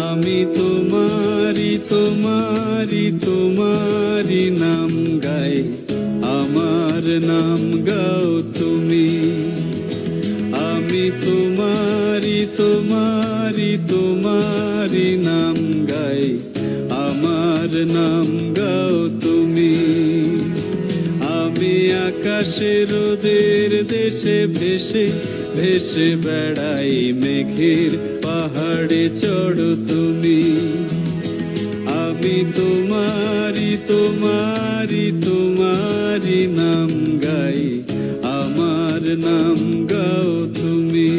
আমি তোমারি তোমারি তোমারি নাম গাই, আমার নাম গাও তুমি। আমি তোমারি তোমারি তোমারি নাম গাই, আমার নাম গাও তুমি। আমি আকাশে রোদের দেশে ভেসে ভেসে বেড়াই, মেঘের পাহাড়ে চড়ো তুমি। আমি তোমারি তোমারি তোমারি নাম গাই, আমার নাম গাও তুমি।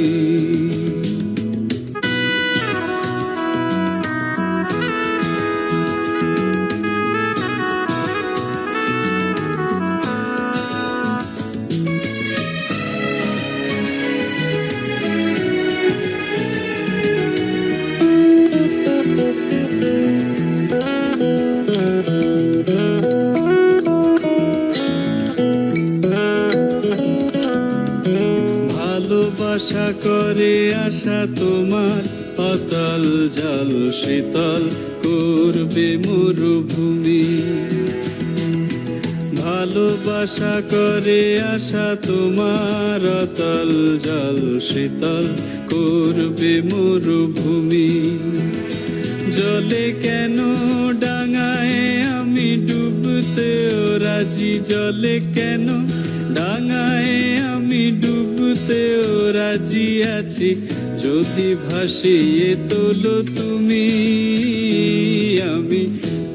ভালোবাসা করে আশা তোমার, পাতাল জল শীতল করবে মরুভূমি। ভালোবাসা করে আশা তোমার, অতল জল শীতল করবে মরুভূমি। জলে কেন ডাঙায় আমি ডুবতেও রাজি, জলে কেন ডাঙায় আমি ডুবতেও রাজি আছি, যদি ভাসিয়ে তোলো তুমি। আমি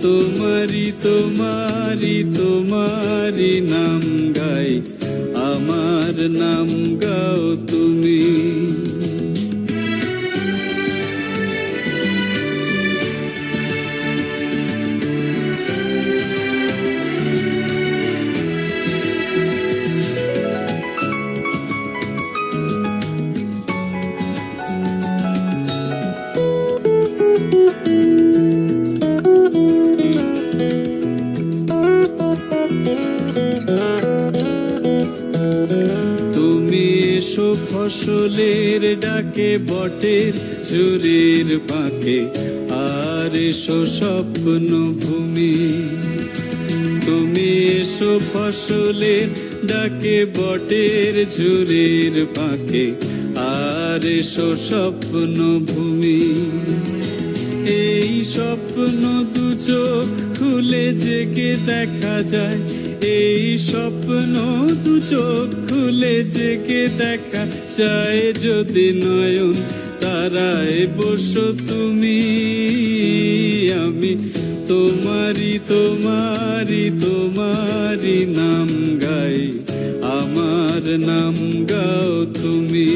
তোমারি তোমারি তোমারি নাম গাই, আমার নাম গাও তুমি। তুমি এসো ফসলের ডাকে, বটের ঝুরির ফাঁকে, আর এসো স্বপ্ন ভূমি। তুমি এসো ফসলের ডাকে, বটের ঝুরির ফাঁকে, আর এসো স্বপ্ন ভূমি। এই স্বপ্ন দু চোখ খুলে জেগে দেখা যায়, এই স্বপ্ন দু চোখ খুলে জেগে দেখা যায়, যদি নয়ন তারায় বসো তুমি। আমি তোমারি তোমারি তোমারি নাম গাই, আমার নাম গাও তুমি।